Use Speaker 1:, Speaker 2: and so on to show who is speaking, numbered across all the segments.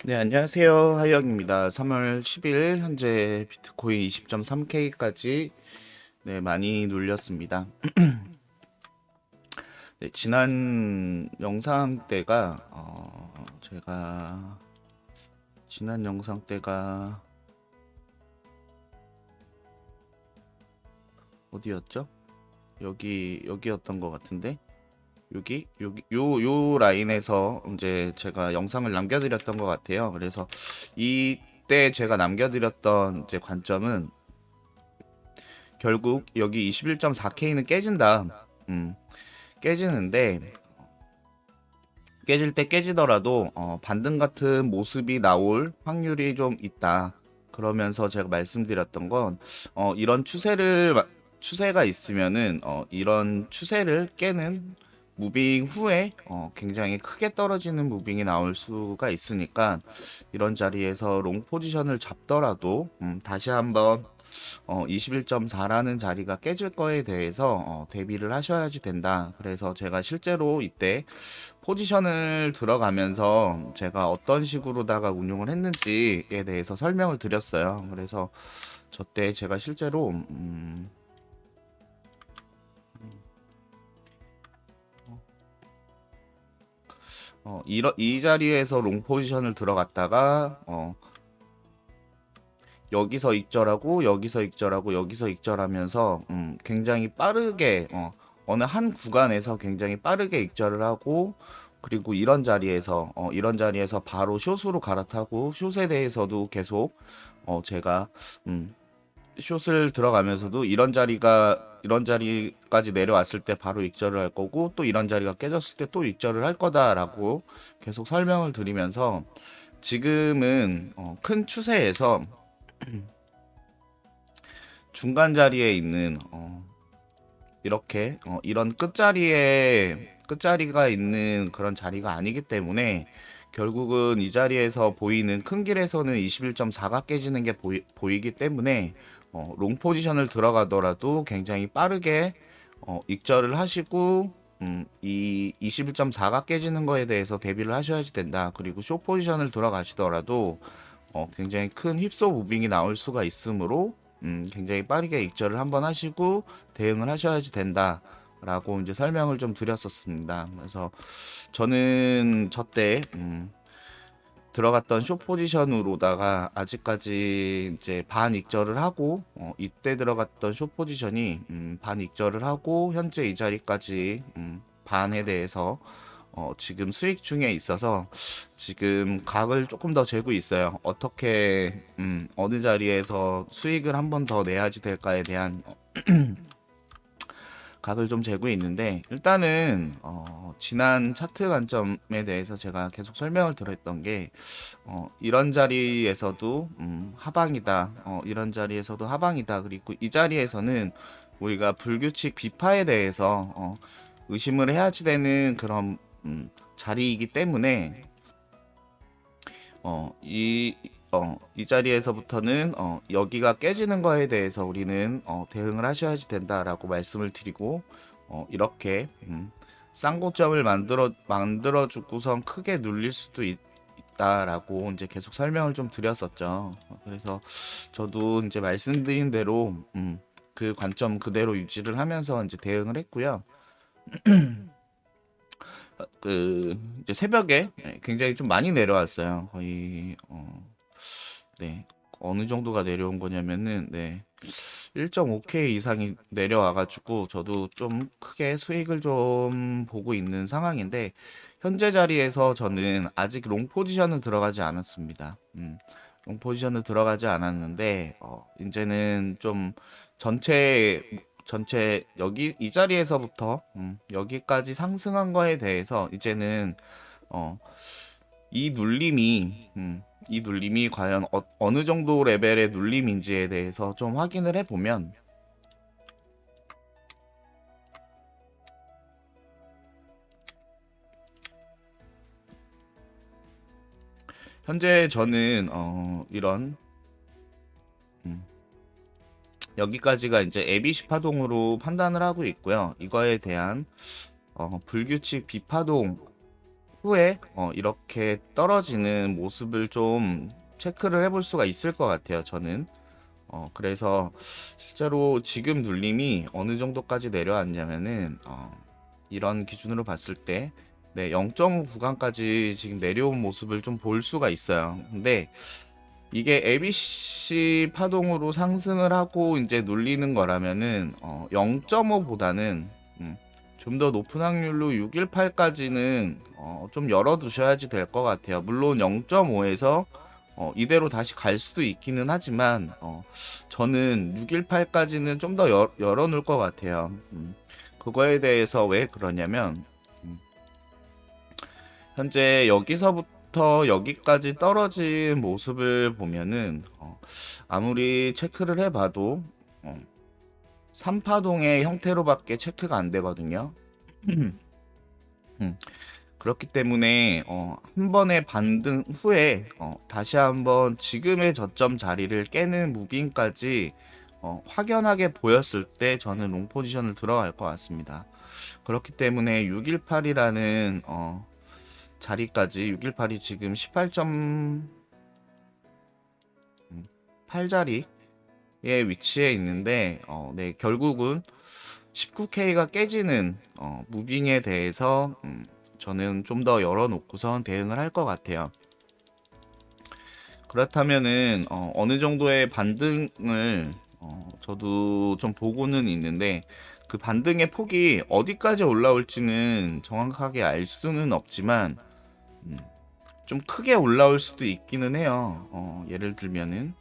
Speaker 1: 네, 안녕하세요. 하이영입니다. 3월 10일 현재 비트코인 20.3K까지 많이 눌렸습니다. 네, 지난 영상 때가 제가 지난 영상 때가 어디였죠? 여기였던 것 같은데 요 라인에서 이제 제가 영상을 남겨드렸던 것 같아요. 그래서 이때 제가 남겨드렸던 이제 관점은 결국 여기 21.4K는 깨진다. 깨지는데 깨질 때 깨지더라도 반등 같은 모습이 나올 확률이 좀 있다. 그러면서 제가 말씀드렸던 건 이런 추세가 있으면은 이런 추세를 깨는 무빙 후에 굉장히 크게 떨어지는 무빙이 나올 수가 있으니까 이런 자리에서 롱 포지션을 잡더라도 다시 한번 21.4라는 자리가 깨질 거에 대해서 대비를 하셔야지 된다. 그래서 제가 실제로 이때 포지션을 들어가면서 제가 어떤 식으로다가 운용을 했는지에 대해서 설명을 드렸어요. 그래서 저때 제가 실제로 이 자리에서 롱 포지션을 들어갔다가 여기서 익절하고 여기서 익절하고 여기서 익절하면서 굉장히 빠르게 어느 한 구간에서 굉장히 빠르게 익절을 하고 그리고 이런 자리에서 바로 숏으로 갈아타고 숏에 대해서도 계속 제가 숏을 들어가면서도 이런 자리까지 내려왔을 때 바로 익절을 할 거고 또 이런 자리가 깨졌을 때 또 익절을 할 거다라고 계속 설명을 드리면서 지금은 큰 추세에서 중간 자리에 있는 이렇게 이런 끝자리가 있는 그런 자리가 아니기 때문에 결국은 이 자리에서 보이는 큰 길에서는 21.4가 깨지는 게 보이기 때문에 롱 포지션을 들어가더라도 굉장히 빠르게 익절을 하시고 이 21.4가 깨지는 거에 대해서 대비를 하셔야지 된다. 그리고 숏 포지션을 들어가시더라도 굉장히 큰 휩소 무빙이 나올 수가 있으므로 굉장히 빠르게 익절을 한번 하시고 대응을 하셔야지 된다. 라고 이제 설명을 좀 드렸었습니다. 그래서 저는 저때 들어갔던 숏 포지션으로다가 아직까지 이제 반 익절을 하고 이때 들어갔던 숏 포지션이 반 익절을 하고 현재 이 자리까지 반에 대해서 지금 수익 중에 있어서 지금 각을 조금 더 재고 있어요. 어떻게 어느 자리에서 수익을 한 번 더 내야지 될까에 대한 각을 좀 재고 있는데 일단은 지난 차트 관점에 대해서 제가 계속 설명을 드렸던 게 이런 자리에서도 하방이다. 이런 자리에서도 하방이다. 그리고 이 자리에서는 우리가 불규칙 비파에 대해서 의심을 해야지 되는 그런 자리이기 때문에 이 자리에서부터는 여기가 깨지는 거에 대해서 우리는 대응을 하셔야지 된다라고 말씀을 드리고 이렇게 쌍고점을 만들어 주고선 크게 눌릴 수도 있다라고 이제 계속 설명을 좀 드렸었죠. 그래서 저도 이제 말씀드린 대로 그 관점 그대로 유지를 하면서 이제 대응을 했고요. 그 이제 새벽에 굉장히 좀 많이 내려왔어요. 거의 네. 어느 정도가 내려온 거냐면은 1.5K 이상이 내려와 가지고 저도 좀 크게 수익을 좀 보고 있는 상황인데 현재 자리에서 저는 아직 롱 포지션은 들어가지 않았습니다. 롱 포지션을 들어가지 않았는데 이제는 좀 전체 여기 이 자리에서부터 여기까지 상승한 거에 대해서 이제는 어, 이 눌림이 이 눌림이 과연 어느 정도 레벨의 눌림인지에 대해서 좀 확인을 해보면 현재 저는 이런 여기까지가 이제 ABC 파동으로 판단을 하고 있고요. 이거에 대한 불규칙 비파동으로 후에 이렇게 떨어지는 모습을 좀 체크를 해볼 수가 있을 것 같아요. 저는 그래서 실제로 지금 눌림이 어느 정도까지 내려왔냐면은 이런 기준으로 봤을 때 네, 0.5 구간까지 지금 내려온 모습을 좀 볼 수가 있어요. 근데 이게 ABC 파동으로 상승을 하고 이제 눌리는 거라면은 0.5보다는 좀 더 높은 확률로 618까지는 좀 열어두셔야지 될 것 같아요. 물론 0.5에서 이대로 다시 갈 수도 있기는 하지만 저는 618까지는 좀 더 열어놓을 것 같아요. 그거에 대해서 왜 그러냐면 현재 여기서부터 여기까지 떨어진 모습을 보면은 아무리 체크를 해봐도 3파동의 형태로밖에 체크가 안 되거든요. 음, 그렇기 때문에 한 번의 반등 후에 다시 한번 지금의 저점 자리를 깨는 무빙까지 확연하게 보였을 때 저는 롱 포지션을 들어갈 것 같습니다. 그렇기 때문에 618이라는 자리까지 618이 지금 18.8자리에 위치해 있는데 네, 결국은 19K가 깨지는 무빙에 대해서 저는 좀 더 열어놓고선 대응을 할 것 같아요. 그렇다면은 어느 정도의 반등을 저도 좀 보고는 있는데 그 반등의 폭이 어디까지 올라올지는 정확하게 알 수는 없지만 좀 크게 올라올 수도 있기는 해요. 예를 들면은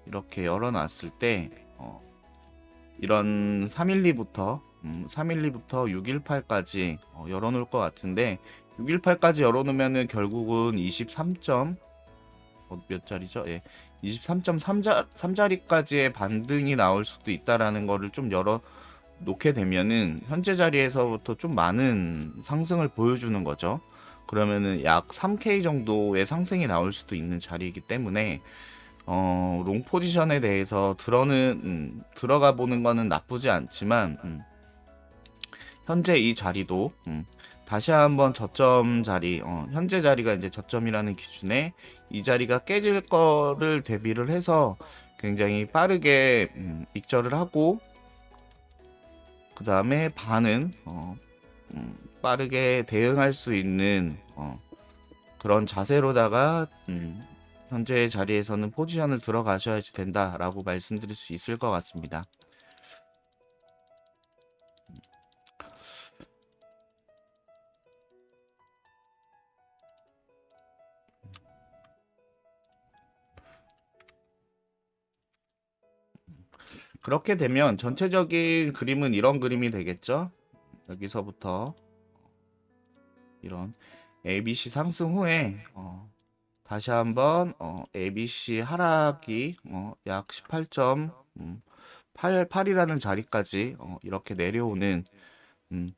Speaker 1: 이렇게 열어놨을 때 이런 312부터 618까지 열어놓을 것 같은데 618까지 열어놓으면은 결국은 23점 몇 자리죠? 예. 23.3자리까지의 반등이 나올 수도 있다라는 거를 좀 열어 놓게 되면은 현재 자리에서부터 좀 많은 상승을 보여주는 거죠. 그러면은 약 3K 정도의 상승이 나올 수도 있는 자리이기 때문에 롱 포지션에 대해서 들어가 보는 거는 나쁘지 않지만 현재 이 자리도 다시 한번 저점 자리, 현재 자리가 이제 저점이라는 기준에 이 자리가 깨질 거를 대비를 해서 굉장히 빠르게 익절을 하고 그 다음에 반은 빠르게 대응할 수 있는 그런 자세로다가 현재 자리에서는 포지션을 들어가셔야지 된다라고 말씀드릴 수 있을 것 같습니다. 그렇게 되면 전체적인 그림은 이런 그림이 되겠죠. 여기서부터 이런 ABC 상승 후에 다시 한번 ABC 하락이 약 18.88이라는 자리까지 이렇게 내려오는 음,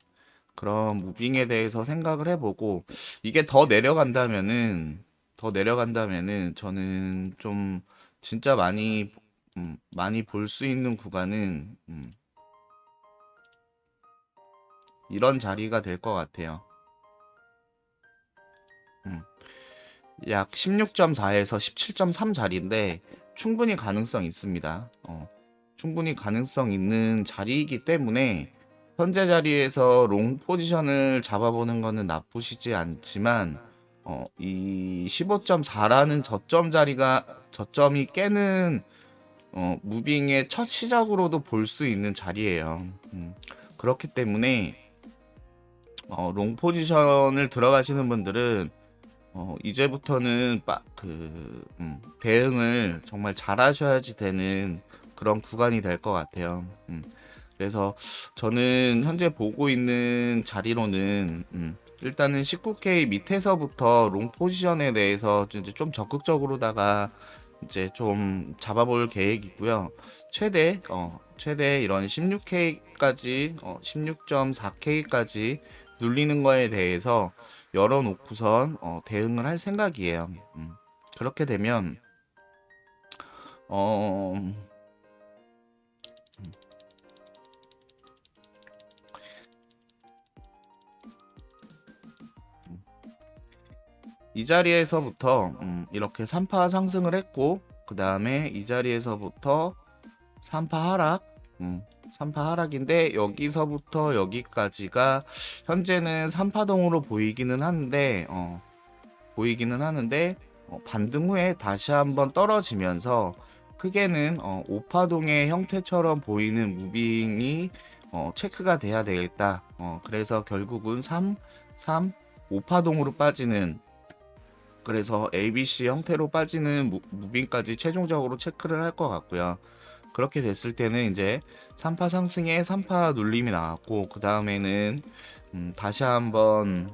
Speaker 1: 그런 무빙에 대해서 생각을 해보고 이게 더 내려간다면은 저는 좀 진짜 많이 볼 수 있는 구간은 이런 자리가 될 것 같아요. 음, 약 16.4에서 17.3 자리인데 충분히 가능성 있습니다. 충분히 가능성 있는 자리이기 때문에 현재 자리에서 롱 포지션을 잡아보는 것은 나쁘시지 않지만 이 15.4라는 저점이 깨는 무빙의 첫 시작으로도 볼 수 있는 자리예요. 그렇기 때문에 롱 포지션을 들어가시는 분들은 이제부터는 대응을 정말 잘하셔야지 되는 그런 구간이 될 것 같아요. 그래서 저는 현재 보고 있는 자리로는 일단은 19K 밑에서부터 롱 포지션에 대해서 이제 좀 적극적으로다가 이제 좀 잡아볼 계획이고요. 최대 이런 16K까지 16.4K까지 눌리는 거에 대해서 열어놓고선 대응을 할 생각이에요. 그렇게 되면 어, 이 자리에서부터 이렇게 3파 상승을 했고, 그 다음에 이 자리에서부터 3파 하락, 3파 하락인데 여기서부터 여기까지가 현재는 3파동으로 보이기는 하는데 반등 후에 다시 한번 떨어지면서 크게는 5파동의 형태처럼 보이는 무빙이 체크가 돼야 되겠다. 그래서 결국은 5파동으로 빠지는, 그래서 ABC 형태로 빠지는 무빙까지 최종적으로 체크를 할 것 같고요. 그렇게 됐을 때는 이제 3파 상승에 3파 눌림이 나왔고, 그 다음에는 다시 한번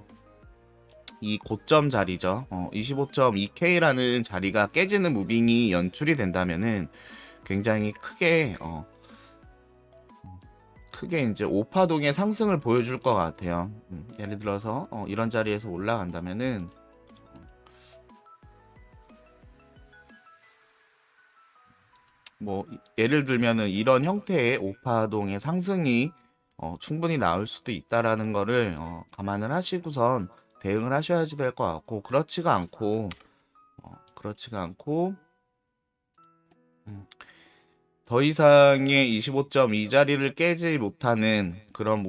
Speaker 1: 이 고점 자리죠. 25.2K라는 자리가 깨지는 무빙이 연출이 된다면은 굉장히 크게 이제 5파동의 상승을 보여줄 것 같아요. 예를 들어서 이런 자리에서 올라간다면은 뭐 예를 들면은 이런 형태의 5파동의 상승이 충분히 나올 수도 있다라는 거를 감안을 하시고선 대응을 하셔야지 될 것 같고, 그렇지가 않고 더 이상의 25.2 자리를 깨지 못하는 그런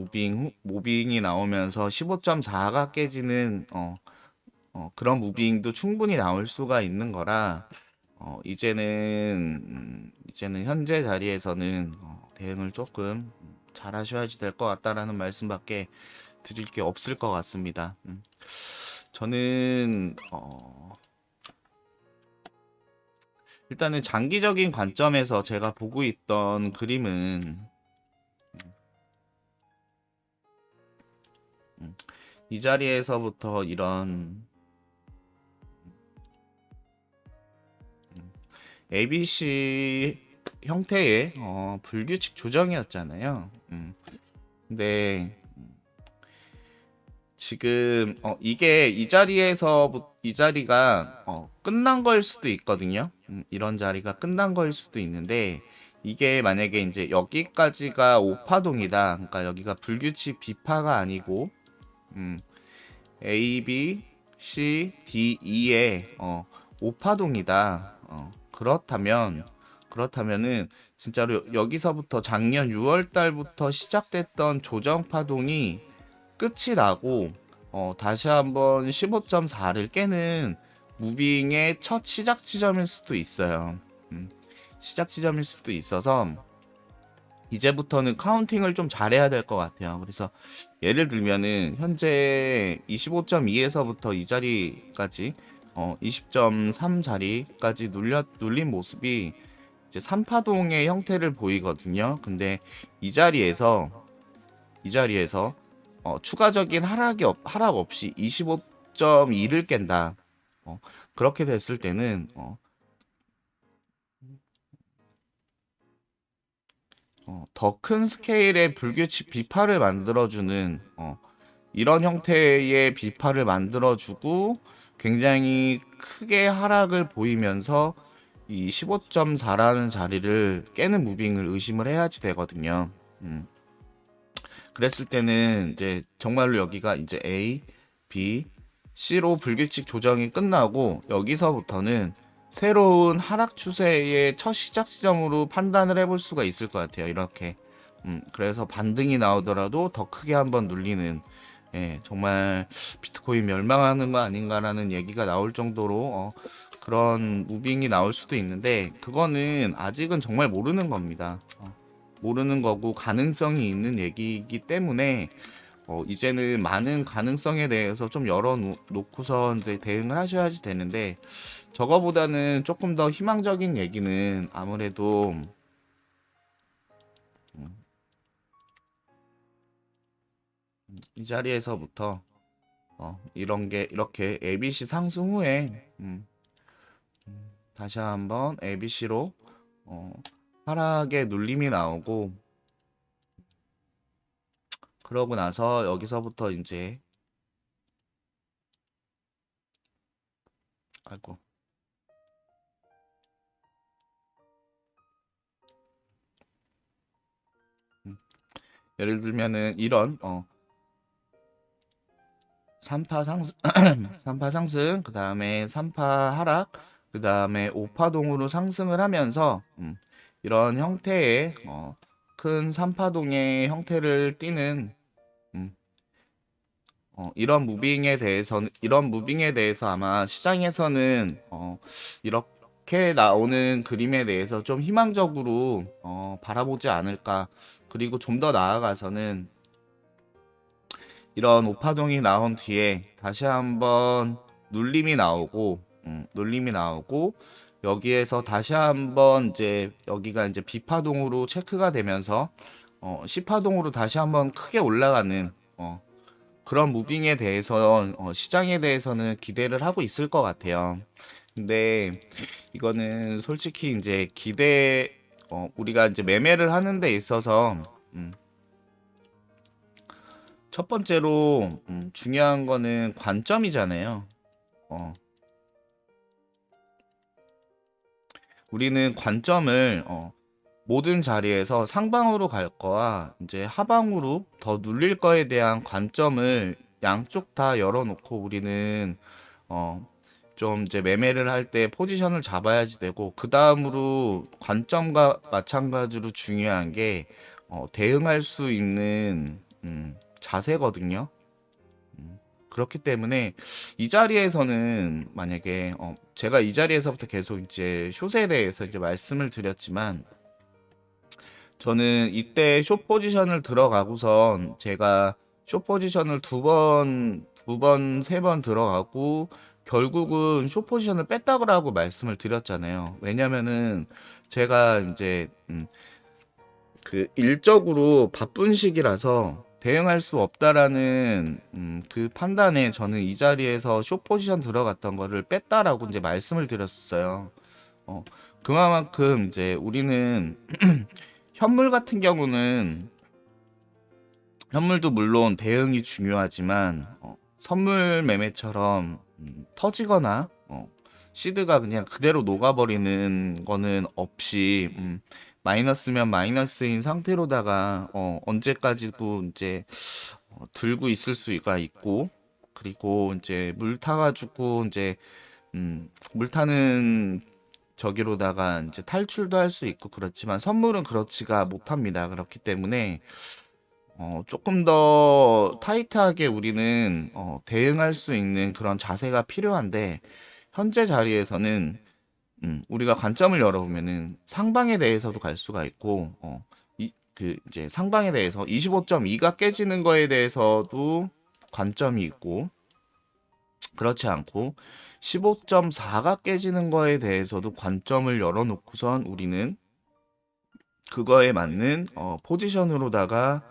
Speaker 1: 무빙이 나오면서 15.4가 깨지는 그런 무빙도 충분히 나올 수가 있는 거라, 이제는 현재 자리에서는 대응을 조금 잘 하셔야지 될 것 같다라는 말씀밖에 드릴 게 없을 것 같습니다. 저는 일단은 장기적인 관점에서 제가 보고 있던 그림은 이 자리에서부터 이런 ABC 형태의 불규칙 조정이었잖아요. 근데 지금 이게 이 자리가 끝난 거일 수도 있거든요. 이런 자리가 끝난 거일 수도 있는데, 이게 만약에 이제 여기까지가 5파동이다. 그러니까 여기가 불규칙 B파가 아니고 A, B, C, D, E의 5파동이다. 그렇다면은 진짜로 여기서부터 작년 6월 달부터 시작됐던 조정 파동이 끝이 나고 다시 한번 15.4를 깨는 무빙의 첫 시작 지점일 수도 있어요. 시작 지점일 수도 있어서 이제부터는 카운팅을 좀 잘해야 될 것 같아요. 그래서 예를 들면은 현재 25.2에서부터 이 자리까지 20.3 자리까지 눌린 모습이 이제 3파동의 형태를 보이거든요. 근데 이 자리에서 추가적인 하락 없이 25.2를 깬다. 그렇게 됐을 때는 더 큰 스케일의 불규칙 비파를 만들어주는 이런 형태의 비파를 만들어주고 굉장히 크게 하락을 보이면서 이 15.4라는 자리를 깨는 무빙을 의심을 해야지 되거든요. 그랬을 때는 이제 정말로 여기가 이제 A, B, C로 불규칙 조정이 끝나고 여기서부터는 새로운 하락 추세의 첫 시작 지점으로 판단을 해볼 수가 있을 것 같아요. 이렇게. 그래서 반등이 나오더라도 더 크게 한번 눌리는, 정말 비트코인 멸망하는 거 아닌가라는 얘기가 나올 정도로 그런 무빙이 나올 수도 있는데, 그거는 아직은 정말 모르는 겁니다. 모르는 거고 가능성이 있는 얘기이기 때문에 이제는 많은 가능성에 대해서 좀 열어놓고서 이제 대응을 하셔야지 되는데, 저거보다는 조금 더 희망적인 얘기는 아무래도 이 자리에서부터 이런 게 이렇게 ABC 상승 후에 다시 한번 ABC로 하락의 눌림이 나오고, 그러고 나서 여기서부터 이제 아이고 예를 들면은 이런 3파 상승, 3파 상승, 그 다음에 3파 하락, 그 다음에 5파동으로 상승을 하면서 이런 형태의 큰 3파동의 형태를 띠는 음, 이런 무빙에 대해서 아마 시장에서는 이렇게 나오는 그림에 대해서 좀 희망적으로 바라보지 않을까. 그리고 좀 더 나아가서는 이런 오파동이 나온 뒤에 다시 한번 눌림이 나오고 여기에서 다시 한번 이제 여기가 이제 B파동으로 체크가 되면서 C파동으로 다시 한번 크게 올라가는 그런 무빙에 대해서 시장에 대해서는 기대를 하고 있을 것 같아요. 근데 이거는 솔직히 이제 우리가 이제 매매를 하는 데 있어서 첫 번째로 중요한 거는 관점이잖아요. 어, 우리는 관점을 모든 자리에서 상방으로 갈 거와 이제 하방으로 더 눌릴 거에 대한 관점을 양쪽 다 열어놓고 우리는 어, 좀 이제 매매를 할 때 포지션을 잡아야지 되고 그 다음으로 관점과 마찬가지로 중요한 게 대응할 수 있는 자세거든요. 그렇기 때문에 이 자리에서는 만약에 제가 이 자리에서부터 계속 이제 숏에 대해서 이제 말씀을 드렸지만 저는 이때 숏 포지션을 들어가고선 제가 숏 포지션을 세 번 들어가고 결국은 숏 포지션을 뺐다고 말씀을 드렸잖아요. 왜냐면은 제가 이제 그 일적으로 바쁜 시기라서 대응할 수 없다라는 그 판단에 저는 이 자리에서 숏 포지션 들어갔던 거를 뺐다라고 이제 말씀을 드렸어요. 어, 그만큼 이제 우리는 현물 같은 경우는 현물도 물론 대응이 중요하지만 선물 매매처럼 터지거나 시드가 그냥 그대로 녹아버리는 거는 없이 마이너스면 마이너스인 상태로다가 언제까지도 이제 들고 있을 수가 있고 그리고 이제 물 타가지고 이제 물 타는 저기로다가 이제 탈출도 할 수 있고 그렇지만 선물은 그렇지가 못합니다. 그렇기 때문에 조금 더 타이트하게 우리는 대응할 수 있는 그런 자세가 필요한데 현재 자리에서는 우리가 관점을 열어보면은 상방에 대해서도 갈 수가 있고 그 이제 상방에 대해서 25.2가 깨지는 거에 대해서도 관점이 있고 그렇지 않고 15.4가 깨지는 거에 대해서도 관점을 열어놓고선 우리는 그거에 맞는 포지션으로다가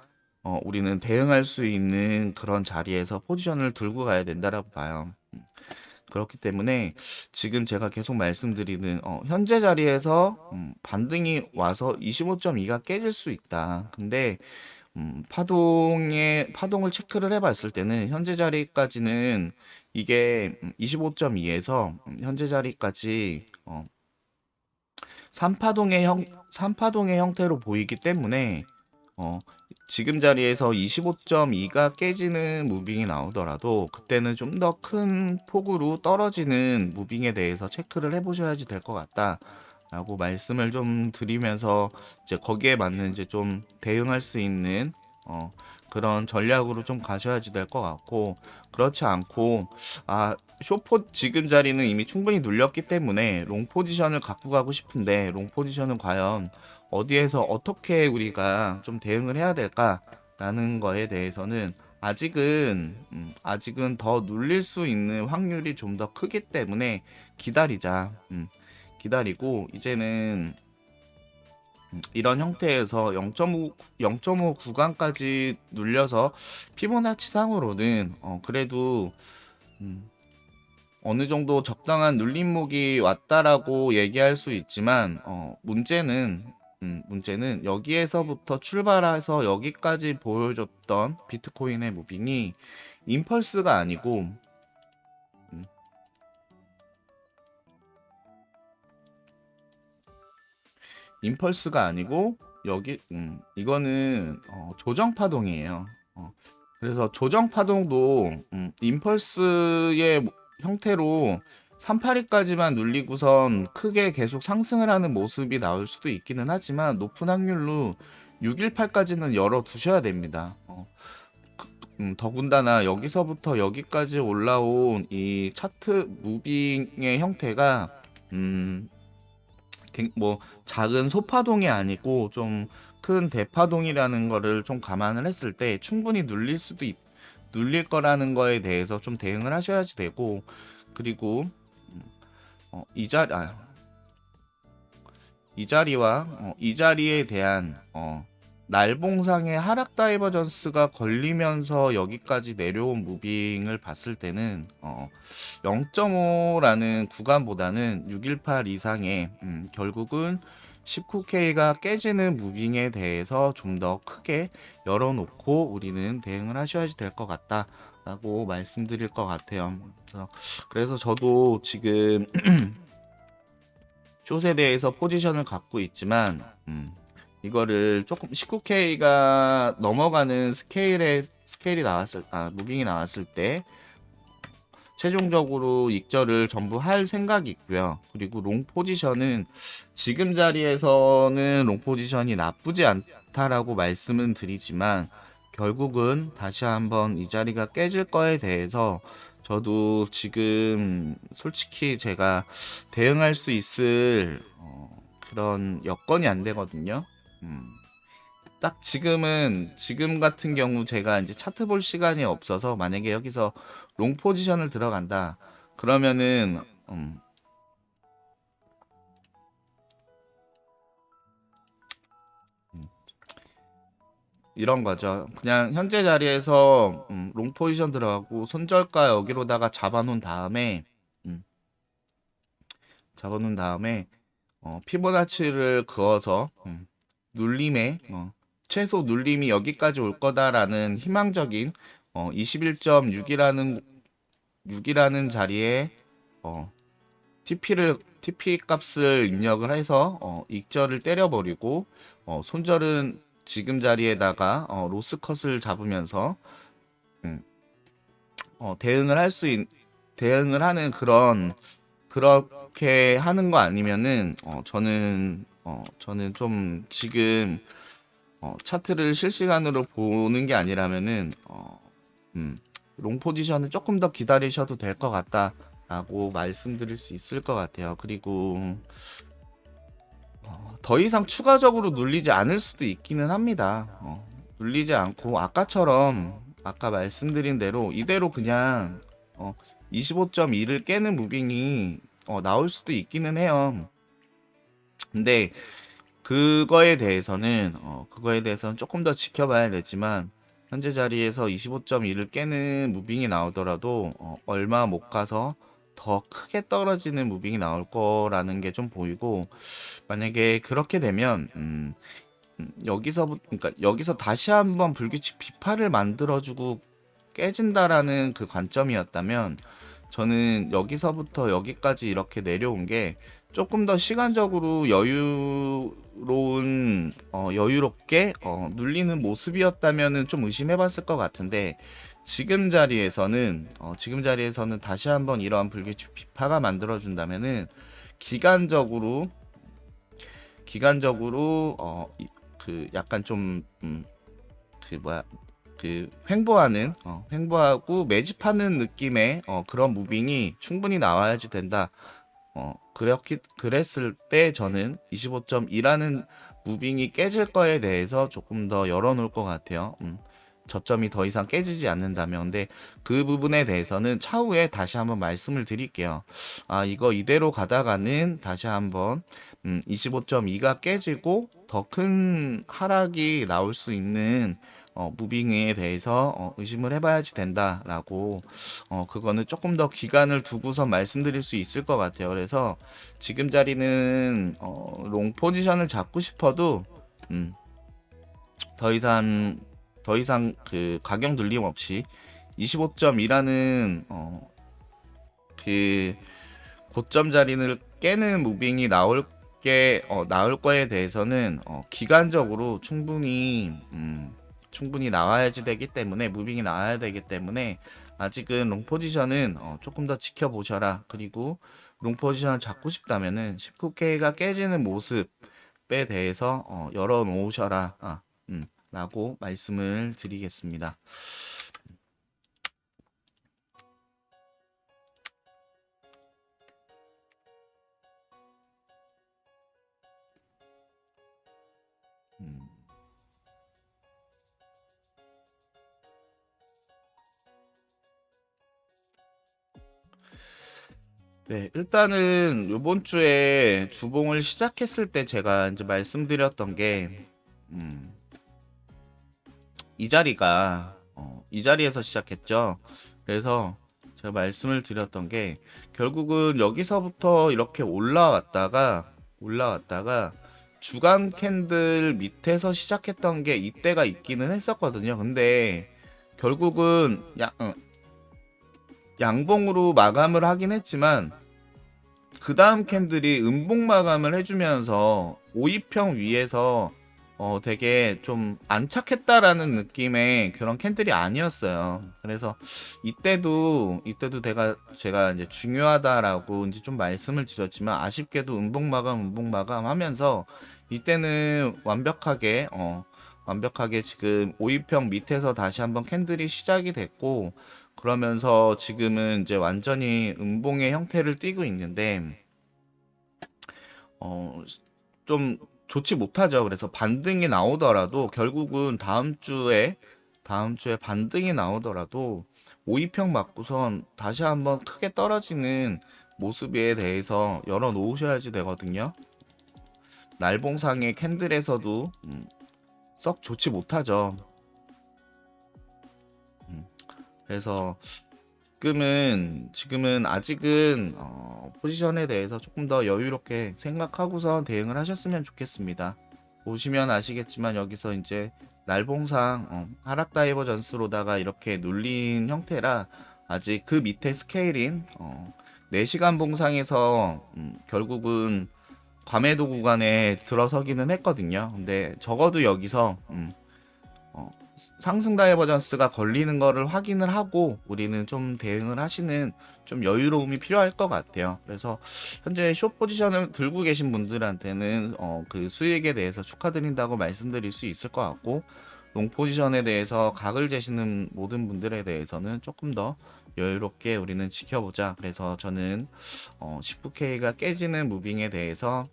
Speaker 1: 우리는 대응할 수 있는 그런 자리에서 포지션을 들고 가야 된다라고 봐요. 그렇기 때문에 지금 제가 계속 말씀드리는 현재 자리에서 반등이 와서 25.2가 깨질 수 있다. 근데 파동을 체크를 해봤을 때는 현재 자리까지는 이게 25.2에서 현재 자리까지 3파동의 형태로 보이기 때문에 어, 지금 자리에서 25.2가 깨지는 무빙이 나오더라도 그때는 좀 더 큰 폭으로 떨어지는 무빙에 대해서 체크를 해보셔야지 될 것 같다. 라고 말씀을 좀 드리면서 이제 거기에 맞는 이제 좀 대응할 수 있는 그런 전략으로 좀 가셔야지 될 것 같고 그렇지 않고 쇼포 지금 자리는 이미 충분히 눌렸기 때문에 롱 포지션을 갖고 가고 싶은데 롱 포지션은 과연 어디에서 어떻게 우리가 좀 대응을 해야 될까라는 거에 대해서는 아직은 더 눌릴 수 있는 확률이 좀 더 크기 때문에 기다리자. 기다리고 이제는 이런 형태에서 0.5 구간까지 눌려서 피보나치상으로는 그래도 어느 정도 적당한 눌림목이 왔다라고 얘기할 수 있지만 문제는 여기에서부터 출발해서 여기까지 보여줬던 비트코인의 무빙이 임펄스가 아니고 음, 이거는 조정 파동이에요. 그래서 조정 파동도 임펄스의 형태로 382까지만 눌리고선 크게 계속 상승을 하는 모습이 나올 수도 있기는 하지만 높은 확률로 618까지는 열어 두셔야 됩니다. 더군다나 여기서부터 여기까지 올라온 이 차트 무빙의 형태가 음, 뭐 작은 소파동이 아니고 좀 큰 대파동이라는 거를 좀 감안을 했을 때 충분히 눌릴 거라는 거에 대해서 좀 대응을 하셔야지 되고, 그리고 이 자리 이 자리에 대한 날봉상의 하락 다이버전스가 걸리면서 여기까지 내려온 무빙을 봤을 때는 0.5라는 구간보다는 618 이상의 결국은 19K가 깨지는 무빙에 대해서 좀 더 크게 열어놓고 우리는 대응을 하셔야지 될 것 같다라고 말씀드릴 것 같아요. 그래서 저도 지금 숏에 대해서 포지션을 갖고 있지만 이거를 조금 19K가 넘어가는 스케일이 나왔을 무빙이 나왔을 때 최종적으로 익절을 전부 할 생각이 있고요. 그리고 롱 포지션은 지금 자리에서는 롱 포지션이 나쁘지 않다라고 말씀은 드리지만 결국은 다시 한번 이 자리가 깨질 거에 대해서 저도 지금 솔직히 제가 대응할 수 있을 그런 여건이 안 되거든요. 딱 지금 같은 경우 제가 이제 차트 볼 시간이 없어서 만약에 여기서 롱 포지션을 들어간다 그러면은 이런 거죠. 그냥 현재 자리에서 롱 포지션 들어가고 손절가 여기로다가 음, 잡아놓은 다음에 피보나치를 그어서 눌림에 최소 눌림이 여기까지 올 거다라는 희망적인 21.6이라는 자리에 TP 값을 입력을 해서 익절을 때려버리고 손절은 지금 자리에다가 로스 컷을 잡으면서 음, 대응을 하는 그렇게 하는 거 아니면은 저는 좀 지금 차트를 실시간으로 보는 게 아니라면은 롱 포지션은 조금 더 기다리셔도 될 것 같다라고 말씀드릴 수 있을 것 같아요. 그리고 더 이상 추가적으로 눌리지 않을 수도 있기는 합니다. 눌리지 않고 아까 말씀드린 대로 이대로 그냥 25.2를 깨는 무빙이 나올 수도 있기는 해요. 근데 그거에 대해서는 조금 더 지켜봐야 되지만 현재 자리에서 25.1을 깨는 무빙이 나오더라도 얼마 못 가서 더 크게 떨어지는 무빙이 나올 거라는 게 좀 보이고, 만약에 그렇게 되면 그러니까 여기서 다시 한번 불규칙 비파를 만들어주고 깨진다라는 그 관점이었다면 저는 여기서부터 여기까지 이렇게 내려온 게 조금 더 시간적으로 여유롭게 눌리는 모습이었다면은 좀 의심해봤을 것 같은데 지금 자리에서는 다시 한번 이러한 불규칙 비파가 만들어준다면은 기간적으로 그 약간 좀 횡보하고 매집하는 느낌의 그런 무빙이 충분히 나와야지 된다. 그랬을 때 저는 25.2라는 무빙이 깨질 거에 대해서 조금 더 열어놓을 것 같아요. 저점이 더 이상 깨지지 않는다면. 근데 그 부분에 대해서는 차후에 다시 한번 말씀을 드릴게요. 이거 이대로 가다가는 다시 한번 25.2가 깨지고 더 큰 하락이 나올 수 있는 무빙에 대해서 의심을 해봐야지 된다라고 그거는 조금 더 기간을 두고서 말씀드릴 수 있을 것 같아요. 그래서 지금 자리는 롱 포지션을 잡고 싶어도 더 이상 그 가격 눌림 없이 25.2라는 그 고점 자리를 깨는 무빙이 나올 거에 대해서는 기간적으로 충분히 나와야지 되기 때문에 무빙이 나와야 되기 때문에 아직은 롱 포지션은 조금 더 지켜보셔라. 그리고 롱 포지션을 잡고 싶다면은 19K가 깨지는 모습에 대해서 열어 놓으셔라. 라고 말씀을 드리겠습니다. 음. 네, 일단은 요번 주에 주봉을 시작했을 때 제가 이제 말씀드렸던 게, 이 자리가, 이 자리에서 시작했죠. 그래서 제가 말씀을 드렸던 게, 결국은 여기서부터 이렇게 올라왔다가, 주간 캔들 밑에서 시작했던 게 이때가 있기는 했었거든요. 근데, 결국은, 양봉으로 마감을 하긴 했지만 그 다음 캔들이 음봉 마감을 해주면서 5입평 위에서 되게 좀 안착했다라는 느낌의 그런 캔들이 아니었어요. 그래서 이때도 제가 이제 중요하다라고 이제 좀 말씀을 드렸지만 아쉽게도 음봉 마감 하면서 이때는 완벽하게 지금 5입평 밑에서 다시 한번 캔들이 시작이 됐고 그러면서 지금은 이제 완전히 음봉의 형태를 띠고 있는데 어, 좀 좋지 못하죠. 그래서 반등이 나오더라도 결국은 다음 주에 반등이 나오더라도 5입평 맞고선 다시 한번 크게 떨어지는 모습에 대해서 열어 놓으셔야지 되거든요. 날봉상의 캔들에서도 썩 좋지 못하죠. 음, 그래서 지금은 아직은 포지션에 대해서 조금 더 여유롭게 생각하고서 대응을 하셨으면 좋겠습니다. 보시면 아시겠지만 여기서 이제 날봉상 하락 다이버전스로다가 이렇게 눌린 형태라 아직 그 밑에 스케일인 4시간 봉상에서 결국은 과매도 구간에 들어서기는 했거든요. 근데 적어도 여기서 어, 상승 다이버전스가 걸리는 거를 확인을 하고 우리는 좀 대응을 하시는 좀 여유로움이 필요할 것 같아요. 그래서 현재 숏 포지션을 들고 계신 분들한테는 그 수익에 대해서 축하드린다고 말씀드릴 수 있을 것 같고 롱 포지션에 대해서 각을 재시는 모든 분들에 대해서는 조금 더 여유롭게 우리는 지켜보자. 그래서 저는 19K가 깨지는 무빙에 대해서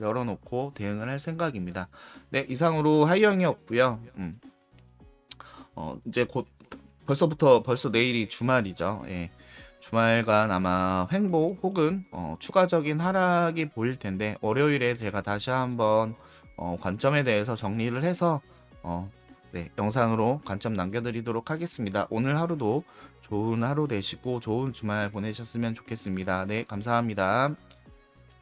Speaker 1: 열어놓고 대응을 할 생각입니다. 네, 이상으로 하이형이 없고요. 이제 곧 벌써 내일이 주말이죠. 예. 주말간 아마 횡보 혹은 추가적인 하락이 보일 텐데 월요일에 제가 다시 한번 관점에 대해서 정리를 해서 네, 영상으로 관점 남겨드리도록 하겠습니다. 오늘 하루도 좋은 하루 되시고 좋은 주말 보내셨으면 좋겠습니다. 네, 감사합니다.